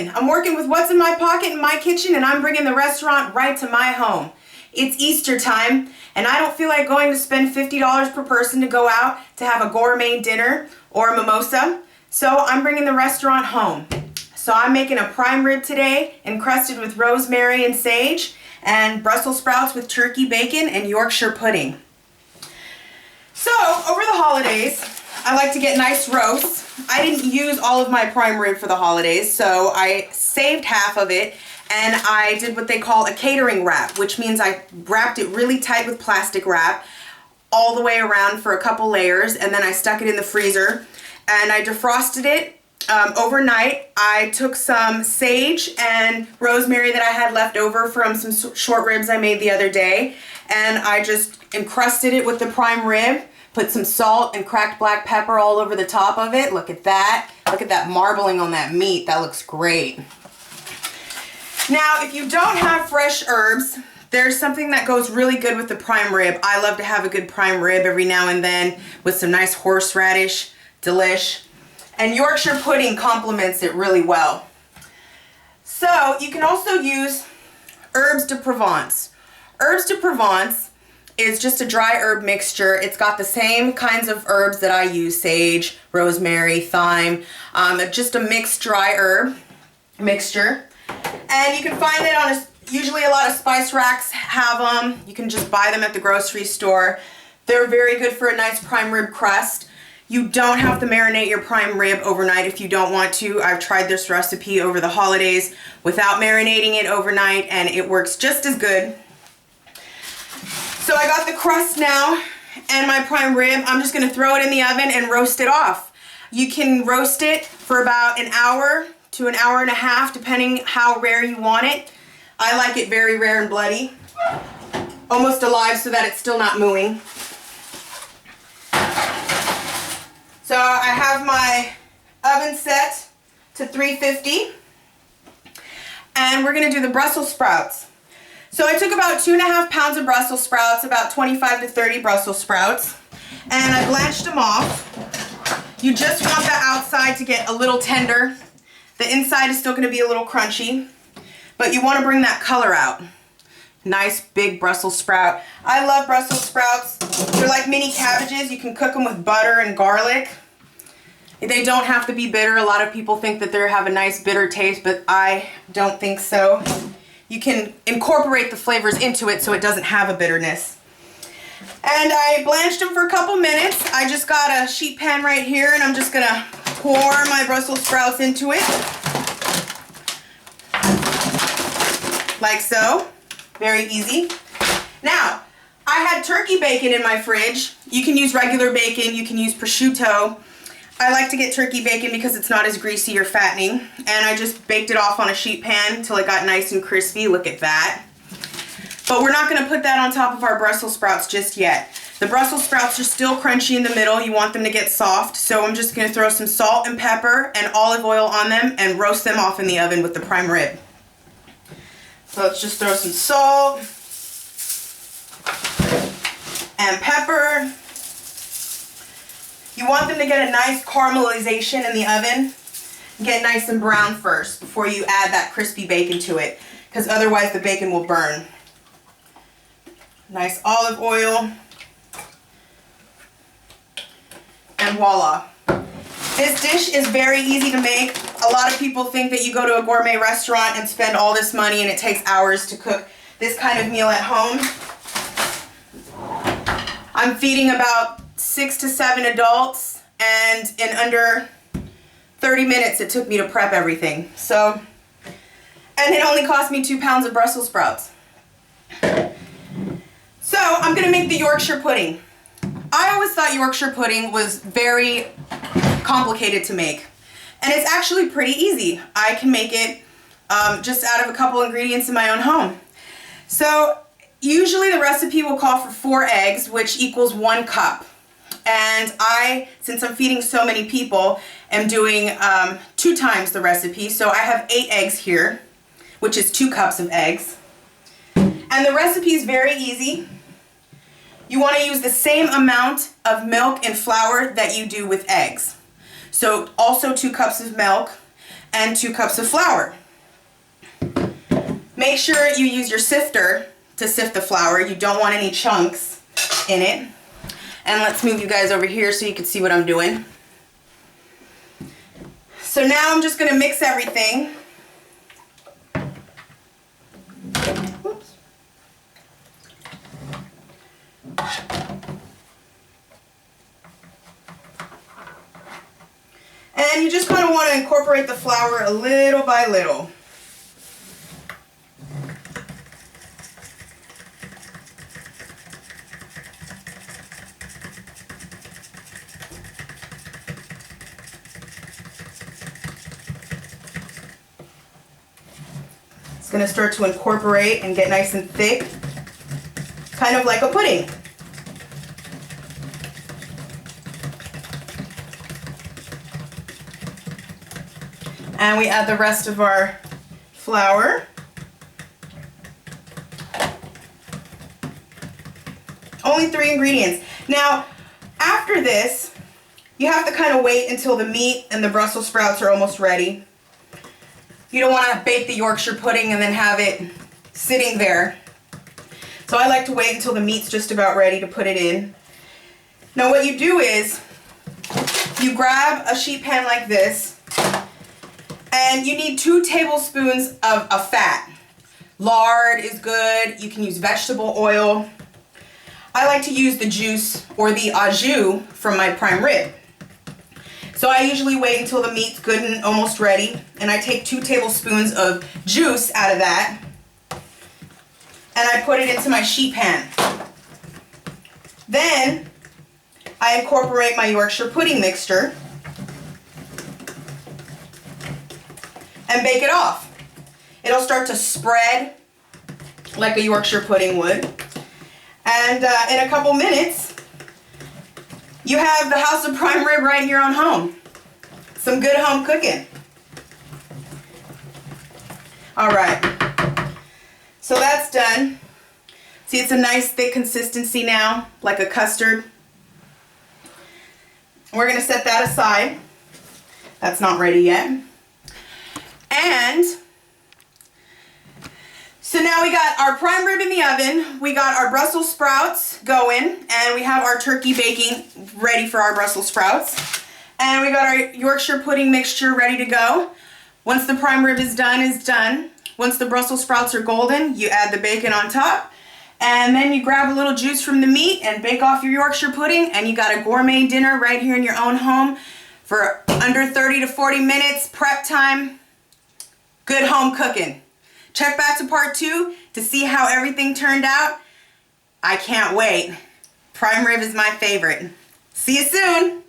HomeCookin. I'm working with what's in my pocket in my kitchen, and I'm bringing the restaurant right to my home. It's Easter time, and I don't feel like going to spend $50 per person to go out to have a gourmet dinner or a mimosa, so I'm bringing the restaurant home. So I'm making a prime rib today, encrusted with rosemary and sage, and Brussels sprouts with turkey bacon and Yorkshire pudding. So, over the holidays, I like to get nice roasts. I didn't use all of my prime rib for the holidays, so I saved half of it, and I did what they call a catering wrap, which means I wrapped it really tight with plastic wrap all the way around for a couple layers, and then I stuck it in the freezer, and I defrosted it overnight. I took some sage and rosemary that I had left over from some short ribs I made the other day, and I just encrusted it with the prime rib, put some salt and cracked black pepper all over the top of it. Look at that. Look at that marbling on that meat. That looks great. Now, if you don't have fresh herbs, there's something that goes really good with the prime rib. I love to have a good prime rib every now and then with some nice horseradish, delish. And Yorkshire pudding complements it really well. So you can also use herbes de Provence. Herbes de Provence is just a dry herb mixture. It's got the same kinds of herbs that I use, sage, rosemary, thyme, just a mixed dry herb mixture. And you can find it on usually a lot of spice racks have them. You can just buy them at the grocery store. They're very good for a nice prime rib crust. You don't have to marinate your prime rib overnight if you don't want to. I've tried this recipe over the holidays without marinating it overnight, and it works just as good. So I got the crust now and my prime rib. I'm just going to throw it in the oven and roast it off. You can roast it for about an hour to an hour and a half, depending how rare you want it. I like it very rare and bloody, almost alive so that it's still not mooing. So I have my oven set to 350, and we're going to do the Brussels sprouts. So I took about 2.5 pounds of Brussels sprouts, about 25 to 30 Brussels sprouts, and I blanched them off. You just want the outside to get a little tender. The inside is still going to be a little crunchy, but you want to bring that color out. Nice big Brussels sprout. I love Brussels sprouts. They're like mini cabbages. You can cook them with butter and garlic. They don't have to be bitter. A lot of people think that they have a nice bitter taste, but I don't think so. You can incorporate the flavors into it so it doesn't have a bitterness. And I blanched them for a couple minutes. I just got a sheet pan right here, and I'm just gonna pour my Brussels sprouts into it. Like so. Very easy. Now, I had turkey bacon in my fridge. You can use regular bacon, you can use prosciutto. I like to get turkey bacon because it's not as greasy or fattening. And I just baked it off on a sheet pan until it got nice and crispy. Look at that. But we're not going to put that on top of our Brussels sprouts just yet. The Brussels sprouts are still crunchy in the middle. You want them to get soft. So I'm just going to throw some salt and pepper and olive oil on them and roast them off in the oven with the prime rib. So let's just throw some salt and pepper. You want them to get a nice caramelization in the oven. Get nice and brown first before you add that crispy bacon to it, because otherwise the bacon will burn. Nice olive oil. And voila. This dish is very easy to make. A lot of people think that you go to a gourmet restaurant and spend all this money and it takes hours to cook this kind of meal at home. I'm feeding about 6 to 7 adults, and in under 30 minutes it took me to prep everything. So, and it only cost me 2 pounds of Brussels sprouts. So I'm gonna make the Yorkshire pudding. I always thought Yorkshire pudding was very complicated to make, and it's actually pretty easy. I can make it just out of a couple ingredients in my own home. So usually the recipe will call for 4 eggs, which equals 1 cup. And I, since I'm feeding so many people, am doing 2 times the recipe. So I have 8 eggs here, which is 2 cups of eggs. And the recipe is very easy. You want to use the same amount of milk and flour that you do with eggs. So also 2 cups of milk. and 2 cups of flour. Make sure you use your sifter to sift the flour. You don't want any chunks in it. And let's move you guys over here so you can see what I'm doing. So now I'm just going to mix everything. Oops. And you just kind of want to incorporate the flour a little by little. It's going to start to incorporate and get nice and thick, kind of like a pudding. And we add the rest of our flour. Only 3 ingredients. Now, after this, you have to kind of wait until the meat and the Brussels sprouts are almost ready. You don't want to bake the Yorkshire pudding and then have it sitting there. So I like to wait until the meat's just about ready to put it in. Now what you do is, you grab a sheet pan like this, and you need 2 tablespoons of fat. Lard is good. You can use vegetable oil. I like to use the juice or the au jus from my prime rib. So I usually wait until the meat's good and almost ready, and I take 2 tablespoons of juice out of that, and I put it into my sheet pan. Then I incorporate my Yorkshire pudding mixture and bake it off. It'll start to spread like a Yorkshire pudding would. And in a couple minutes, you have the house of prime rib right in your own home. Some good home cooking. All right, so that's done. See, it's a nice thick consistency now, like a custard. We're gonna set that aside. That's not ready yet. And so now we got our prime rib in the oven, we got our Brussels sprouts going, and we have our turkey baking ready for our Brussels sprouts. And we got our Yorkshire pudding mixture ready to go. Once the prime rib is done, it's done. Once the Brussels sprouts are golden, you add the bacon on top. And then you grab a little juice from the meat and bake off your Yorkshire pudding, and you got a gourmet dinner right here in your own home for under 30 to 40 minutes, prep time. Good home cooking. Check back to part 2 to see how everything turned out. I can't wait. Prime rib is my favorite. See you soon.